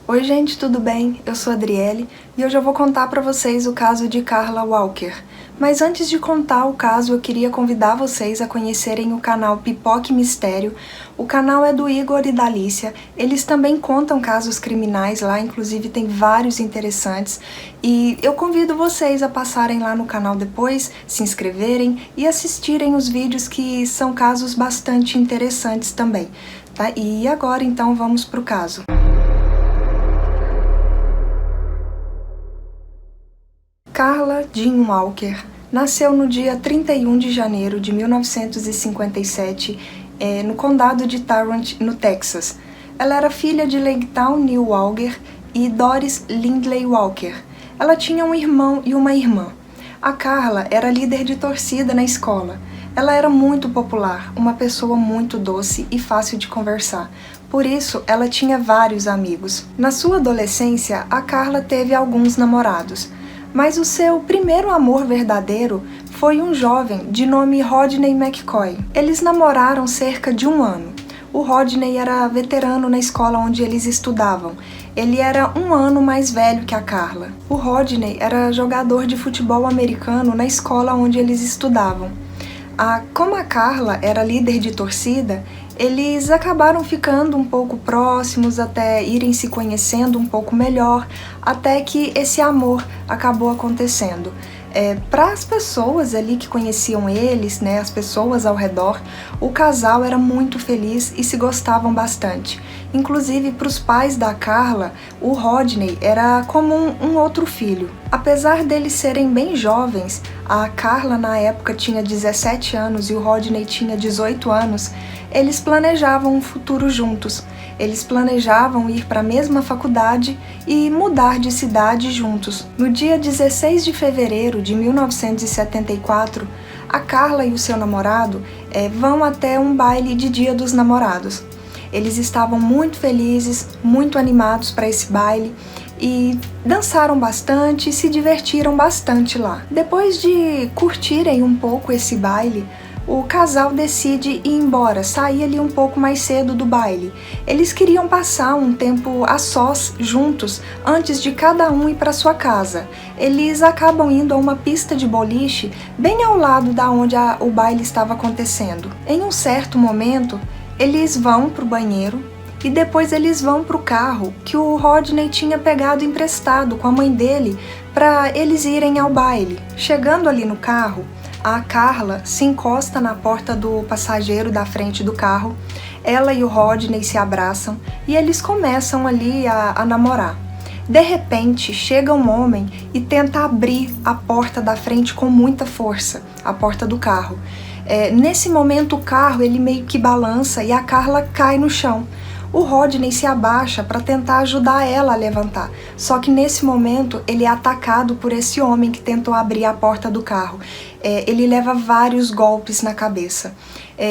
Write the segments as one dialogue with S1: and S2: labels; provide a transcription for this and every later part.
S1: Oi gente, tudo bem? Eu sou a Adriele e hoje eu vou contar para vocês o caso de Karla Walker. Mas antes de contar o caso, eu queria convidar vocês a conhecerem o canal Pipoca e Mistério. O canal é do Igor e da Alicia, eles também contam casos criminais lá, inclusive tem vários interessantes. E eu convido vocês a passarem lá no canal depois, se inscreverem e assistirem os vídeos que são casos bastante interessantes também, tá? E agora então vamos pro caso. Karla Jean Walker nasceu no dia 31 de janeiro de 1957 no condado de Tarrant, no Texas. Ela era filha de Leytown Neil Walker e Doris Lindley Walker. Ela tinha um irmão e uma irmã. A Karla era líder de torcida na escola. Ela era muito popular, uma pessoa muito doce e fácil de conversar. Por isso, ela tinha vários amigos. Na sua adolescência, a Karla teve alguns namorados. Mas o seu primeiro amor verdadeiro foi um jovem de nome Rodney McCoy. Eles namoraram cerca de um ano. O Rodney era veterano na escola onde eles estudavam. Ele era um ano mais velho que a Karla. O Rodney era jogador de futebol americano na escola onde eles estudavam. Como a Karla era líder de torcida, eles acabaram ficando um pouco próximos até irem se conhecendo um pouco melhor, até que esse amor acabou acontecendo. Para as pessoas ali que conheciam eles, né, as pessoas ao redor, o casal era muito feliz e se gostavam bastante. Inclusive, para os pais da Karla, o Rodney era como um outro filho. Apesar deles serem bem jovens, a Karla na época tinha 17 anos e o Rodney tinha 18 anos, eles planejavam um futuro juntos. Eles planejavam ir para a mesma faculdade e mudar de cidade juntos. No dia 16 de fevereiro de 1974, a Karla e o seu namorado vão até um baile de Dia dos Namorados. Eles estavam muito felizes, muito animados para esse baile e dançaram bastante e se divertiram bastante lá. Depois de curtirem um pouco esse baile, o casal decide ir embora, sair ali um pouco mais cedo do baile. Eles queriam passar um tempo a sós, juntos, antes de cada um ir para sua casa. Eles acabam indo a uma pista de boliche bem ao lado da onde o baile estava acontecendo. Em um certo momento, eles vão para o banheiro e depois eles vão para o carro que o Rodney tinha pegado emprestado com a mãe dele para eles irem ao baile. Chegando ali no carro, a Karla se encosta na porta do passageiro da frente do carro, ela e o Rodney se abraçam e eles começam ali a namorar. De repente, chega um homem e tenta abrir a porta da frente com muita força, a porta do carro. Nesse momento o carro ele meio que balança e a Karla cai no chão. O Rodney se abaixa para tentar ajudar ela a levantar, só que nesse momento ele é atacado por esse homem que tentou abrir a porta do carro. Ele leva vários golpes na cabeça.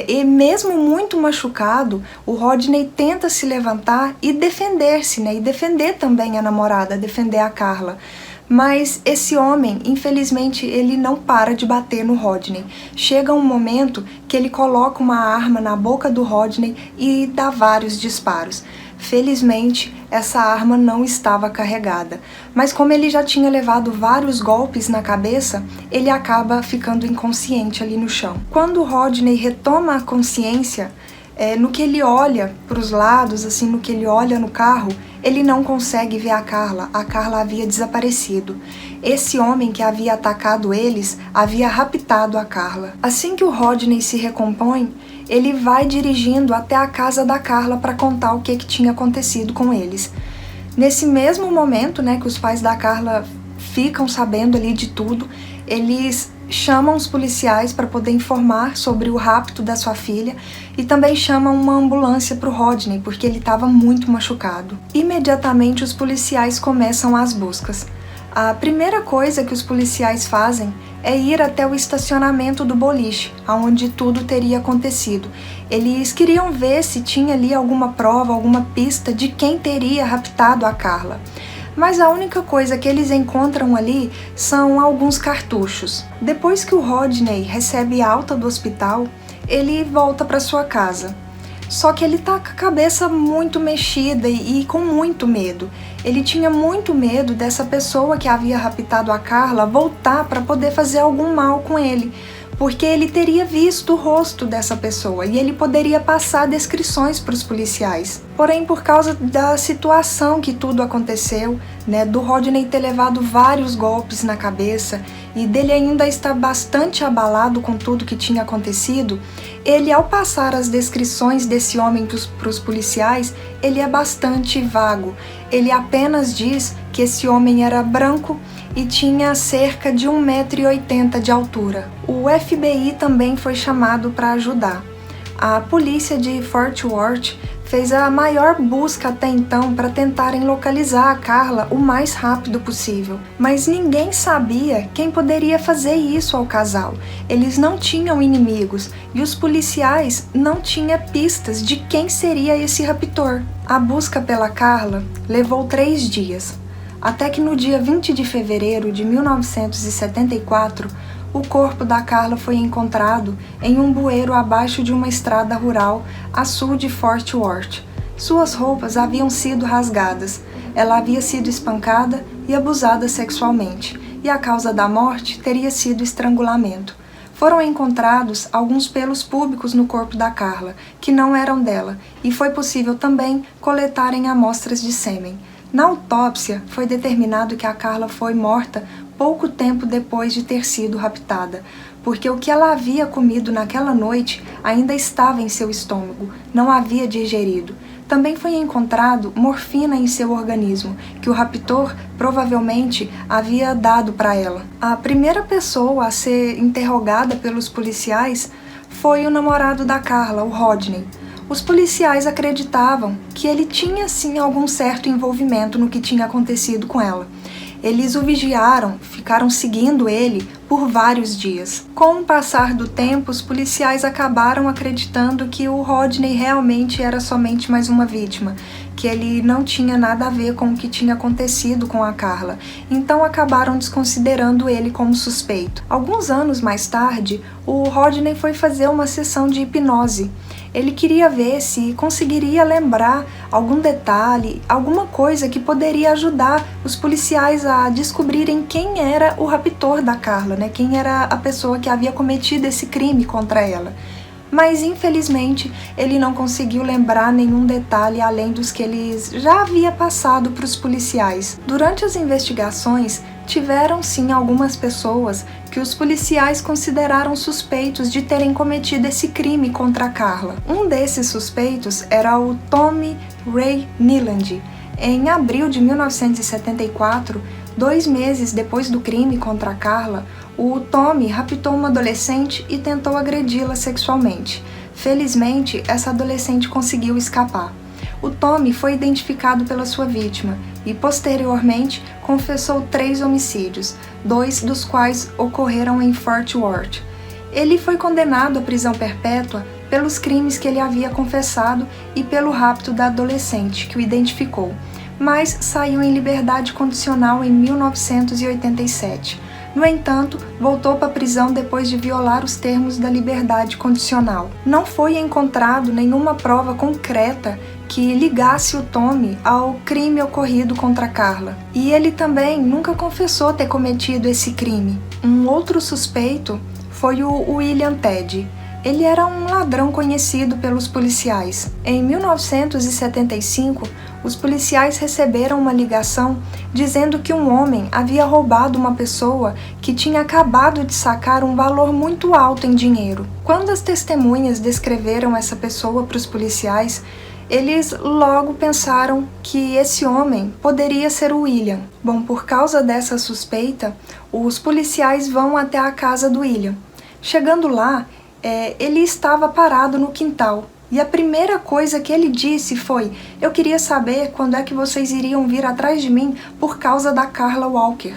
S1: E mesmo muito machucado, o Rodney tenta se levantar e defender-se, né? E defender também a namorada, defender a Karla. Mas esse homem, infelizmente, ele não para de bater no Rodney. Chega um momento que ele coloca uma arma na boca do Rodney e dá vários disparos. Felizmente, essa arma não estava carregada, mas como ele já tinha levado vários golpes na cabeça, ele acaba ficando inconsciente ali no chão. Quando o Rodney retoma a consciência, no que ele olha para os lados, assim, no que ele olha no carro, ele não consegue ver a Karla havia desaparecido. Esse homem que havia atacado eles havia raptado a Karla. Assim que o Rodney se recompõe, ele vai dirigindo até a casa da Karla para contar o que tinha acontecido com eles. Nesse mesmo momento, né, que os pais da Karla ficam sabendo ali de tudo, eles chamam os policiais para poder informar sobre o rapto da sua filha e também chamam uma ambulância para o Rodney, porque ele estava muito machucado. Imediatamente os policiais começam as buscas. A primeira coisa que os policiais fazem é ir até o estacionamento do boliche, onde tudo teria acontecido. Eles queriam ver se tinha ali alguma prova, alguma pista de quem teria raptado a Karla. Mas a única coisa que eles encontram ali são alguns cartuchos. Depois que o Rodney recebe alta do hospital, ele volta para sua casa. Só que ele tá com a cabeça muito mexida e com muito medo. Ele tinha muito medo dessa pessoa que havia raptado a Carla voltar para poder fazer algum mal com ele, porque ele teria visto o rosto dessa pessoa e ele poderia passar descrições para os policiais. Porém, por causa da situação que tudo aconteceu, do Rodney ter levado vários golpes na cabeça e dele ainda estar bastante abalado com tudo que tinha acontecido, ele, ao passar as descrições desse homem para os policiais, ele é bastante vago. Ele apenas diz que esse homem era branco e tinha cerca de 1,80 m de altura. O FBI também foi chamado para ajudar. A polícia de Fort Worth fez a maior busca até então para tentarem localizar a Carla o mais rápido possível, mas ninguém sabia quem poderia fazer isso ao casal. Eles não tinham inimigos e os policiais não tinham pistas de quem seria esse raptor. A busca pela Carla levou 3 dias, até que no dia 20 de fevereiro de 1974, o corpo da Carla foi encontrado em um bueiro abaixo de uma estrada rural a sul de Fort Worth. Suas roupas haviam sido rasgadas, ela havia sido espancada e abusada sexualmente, e a causa da morte teria sido estrangulamento. Foram encontrados alguns pelos públicos no corpo da Carla, que não eram dela, e foi possível também coletarem amostras de sêmen. Na autópsia, foi determinado que a Carla foi morta pouco tempo depois de ter sido raptada, porque o que ela havia comido naquela noite ainda estava em seu estômago, não havia digerido. Também foi encontrado morfina em seu organismo, que o raptor provavelmente havia dado para ela. A primeira pessoa a ser interrogada pelos policiais foi o namorado da Carla, o Rodney. Os policiais acreditavam que ele tinha sim algum certo envolvimento no que tinha acontecido com ela. Eles o vigiaram, ficaram seguindo ele por vários dias. Com o passar do tempo, os policiais acabaram acreditando que o Rodney realmente era somente mais uma vítima, que ele não tinha nada a ver com o que tinha acontecido com a Carla, então acabaram desconsiderando ele como suspeito. Alguns anos mais tarde, o Rodney foi fazer uma sessão de hipnose. Ele queria ver se conseguiria lembrar algum detalhe, alguma coisa que poderia ajudar os policiais a descobrirem quem era o raptor da Carla, quem era a pessoa que havia cometido esse crime contra ela. Mas, infelizmente, ele não conseguiu lembrar nenhum detalhe além dos que ele já havia passado para os policiais. Durante as investigações, tiveram sim algumas pessoas que os policiais consideraram suspeitos de terem cometido esse crime contra a Carla. Um desses suspeitos era o Tommy Ray Nealon. Em abril de 1974, 2 meses depois do crime contra a Carla, o Tommy raptou uma adolescente e tentou agredi-la sexualmente. Felizmente, essa adolescente conseguiu escapar. O Tommy foi identificado pela sua vítima e, posteriormente, confessou 3 homicídios, 2 dos quais ocorreram em Fort Worth. Ele foi condenado à prisão perpétua pelos crimes que ele havia confessado e pelo rapto da adolescente, que o identificou, mas saiu em liberdade condicional em 1987. No entanto, voltou para a prisão depois de violar os termos da liberdade condicional. Não foi encontrado nenhuma prova concreta que ligasse o Tommy ao crime ocorrido contra Carla. E ele também nunca confessou ter cometido esse crime. Um outro suspeito foi o William Ted. Ele era um ladrão conhecido pelos policiais. Em 1975, os policiais receberam uma ligação dizendo que um homem havia roubado uma pessoa que tinha acabado de sacar um valor muito alto em dinheiro. Quando as testemunhas descreveram essa pessoa para os policiais, eles logo pensaram que esse homem poderia ser o William. Bom, por causa dessa suspeita, os policiais vão até a casa do William. Chegando lá, ele estava parado no quintal. E a primeira coisa que ele disse foi: "Eu queria saber quando é que vocês iriam vir atrás de mim por causa da Carla Walker."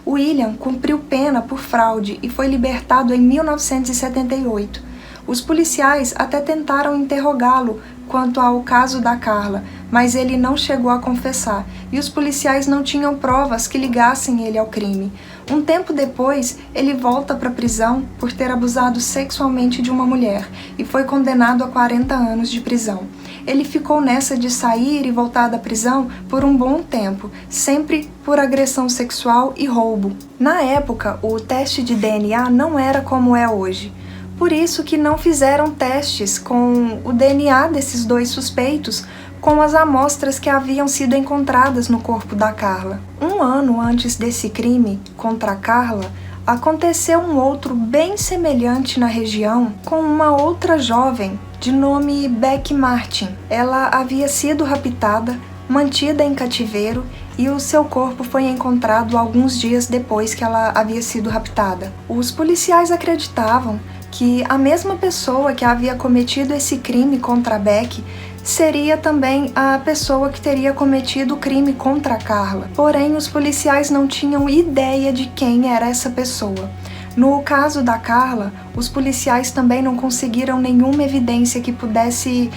S1: O William cumpriu pena por fraude e foi libertado em 1978. Os policiais até tentaram interrogá-lo quanto ao caso da Carla, mas ele não chegou a confessar, e os policiais não tinham provas que ligassem ele ao crime. Um tempo depois, ele volta para a prisão por ter abusado sexualmente de uma mulher e foi condenado a 40 anos de prisão. Ele ficou nessa de sair e voltar da prisão por um bom tempo, sempre por agressão sexual e roubo. Na época, o teste de DNA não era como é hoje. Por isso que não fizeram testes com o DNA desses dois suspeitos com as amostras que haviam sido encontradas no corpo da Carla. Um ano antes desse crime contra a Carla, aconteceu um outro bem semelhante na região com uma outra jovem de nome Becky Martin. Ela havia sido raptada, mantida em cativeiro e o seu corpo foi encontrado alguns dias depois que ela havia sido raptada. Os policiais acreditavam que a mesma pessoa que havia cometido esse crime contra a Becky seria também a pessoa que teria cometido o crime contra a Carla. Porém, os policiais não tinham ideia de quem era essa pessoa. No caso da Carla, os policiais também não conseguiram nenhuma evidência que pudesse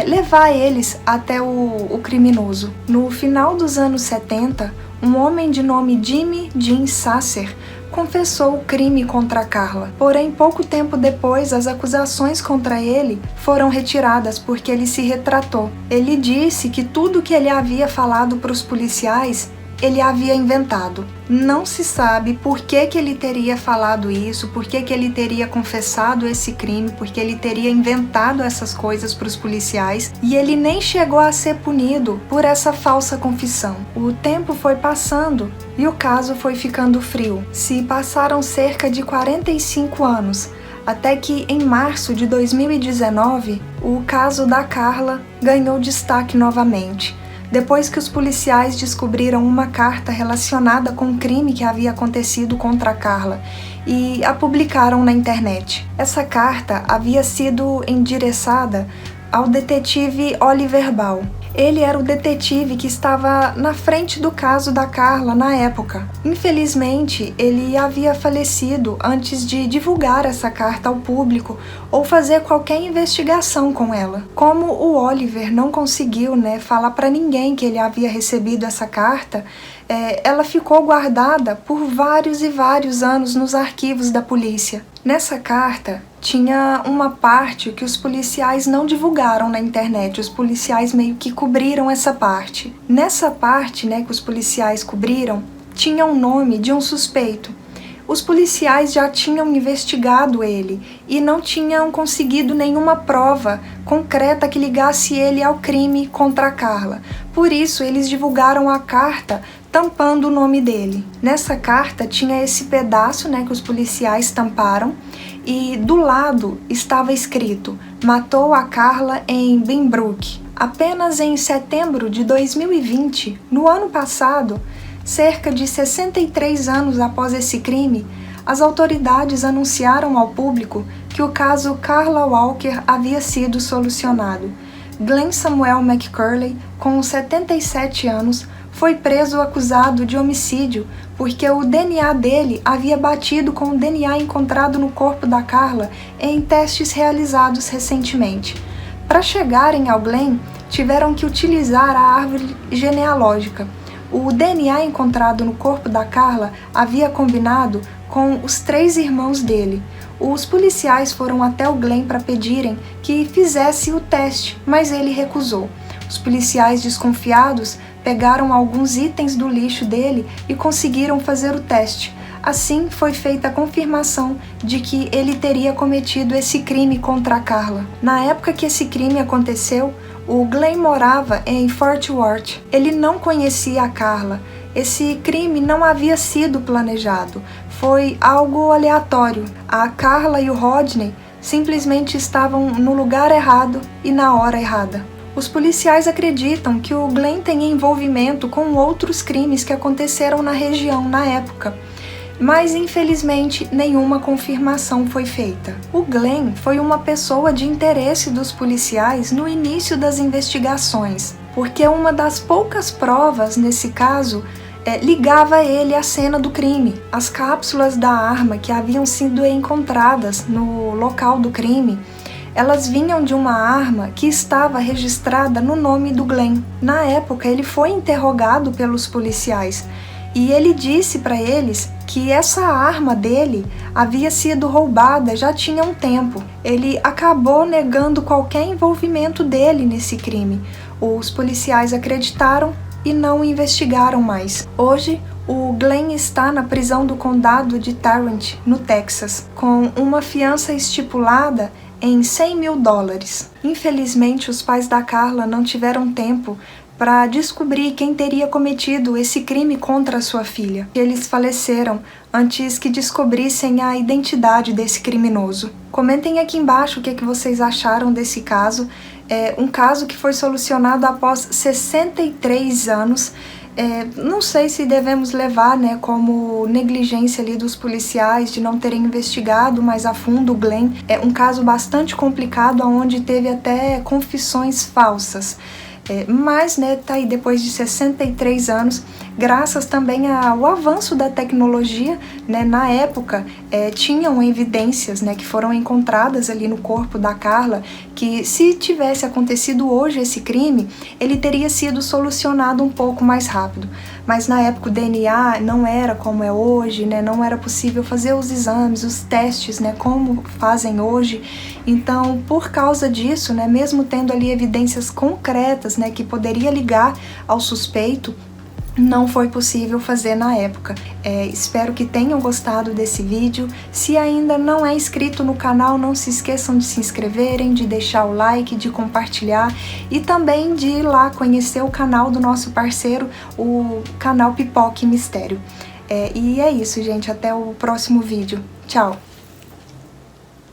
S1: levar eles até o criminoso. No final dos anos 70, um homem de nome Jimmy Jean Sasser confessou o crime contra a Carla. Porém, pouco tempo depois, as acusações contra ele foram retiradas porque ele se retratou. Ele disse que tudo que ele havia falado para os policiais ele havia inventado. Não se sabe por que ele teria falado isso, por que ele teria confessado esse crime, porque ele teria inventado essas coisas para os policiais, e ele nem chegou a ser punido por essa falsa confissão. O tempo foi passando e o caso foi ficando frio. Se passaram cerca de 45 anos, até que em março de 2019, o caso da Carla ganhou destaque novamente. Depois que os policiais descobriram uma carta relacionada com o crime que havia acontecido contra a Carla e a publicaram na internet. Essa carta havia sido endereçada ao detetive Oliver Ball. Ele era o detetive que estava na frente do caso da Carla na época. Infelizmente, ele havia falecido antes de divulgar essa carta ao público ou fazer qualquer investigação com ela. Como o Oliver não conseguiu, falar para ninguém que ele havia recebido essa carta, ela ficou guardada por vários e vários anos nos arquivos da polícia. Nessa carta, tinha uma parte que os policiais não divulgaram na internet, os policiais meio que cobriram essa parte. Nessa parte, que os policiais cobriram, tinha o nome de um suspeito. Os policiais já tinham investigado ele e não tinham conseguido nenhuma prova concreta que ligasse ele ao crime contra a Carla. Por isso, eles divulgaram a carta tampando o nome dele. Nessa carta tinha esse pedaço, que os policiais tamparam, e do lado estava escrito: matou a Carla em Benbrook. Apenas em setembro de 2020, no ano passado, cerca de 63 anos após esse crime, as autoridades anunciaram ao público que o caso Carla Walker havia sido solucionado. Glenn Samuel McCurley, com 77 anos, foi preso acusado de homicídio porque o DNA dele havia batido com o DNA encontrado no corpo da Carla em testes realizados recentemente. Para chegarem ao Glenn, tiveram que utilizar a árvore genealógica. O DNA encontrado no corpo da Carla havia combinado com os 3 irmãos dele. Os policiais foram até o Glenn para pedirem que fizesse o teste, mas ele recusou. Os policiais desconfiados pegaram alguns itens do lixo dele e conseguiram fazer o teste. Assim, foi feita a confirmação de que ele teria cometido esse crime contra a Carla. Na época que esse crime aconteceu, o Glenn morava em Fort Worth. Ele não conhecia a Carla. Esse crime não havia sido planejado. Foi algo aleatório. A Carla e o Rodney simplesmente estavam no lugar errado e na hora errada. Os policiais acreditam que o Glenn tem envolvimento com outros crimes que aconteceram na região na época, mas infelizmente nenhuma confirmação foi feita. O Glenn foi uma pessoa de interesse dos policiais no início das investigações, porque uma das poucas provas nesse caso ligava ele à cena do crime. As cápsulas da arma que haviam sido encontradas no local do crime elas vinham de uma arma que estava registrada no nome do Glenn. Na época, ele foi interrogado pelos policiais e ele disse para eles que essa arma dele havia sido roubada já tinha um tempo. Ele acabou negando qualquer envolvimento dele nesse crime. Os policiais acreditaram e não o investigaram mais. Hoje, o Glenn está na prisão do condado de Tarrant, no Texas, com uma fiança estipulada em $100 mil. Infelizmente, os pais da Carla não tiveram tempo para descobrir quem teria cometido esse crime contra a sua filha. Eles faleceram antes que descobrissem a identidade desse criminoso. Comentem aqui embaixo o que vocês acharam desse caso. É um caso que foi solucionado após 63 anos. Não sei se devemos levar, como negligência ali dos policiais de não terem investigado mais a fundo o Glenn. É um caso bastante complicado, onde teve até confissões falsas. Mas, tá aí depois de 63 anos, graças também ao avanço da tecnologia, na época tinham evidências, que foram encontradas ali no corpo da Carla, que se tivesse acontecido hoje esse crime, ele teria sido solucionado um pouco mais rápido. Mas na época o DNA não era como é hoje, não era possível fazer os exames, os testes, como fazem hoje. Então, por causa disso, mesmo tendo ali evidências concretas, que poderia ligar ao suspeito, não foi possível fazer na época. Espero que tenham gostado desse vídeo. Se ainda não é inscrito no canal, não se esqueçam de se inscreverem, de deixar o like, de compartilhar e também de ir lá conhecer o canal do nosso parceiro, o canal Pipoca e Mistério. E é isso, gente. Até o próximo vídeo. Tchau!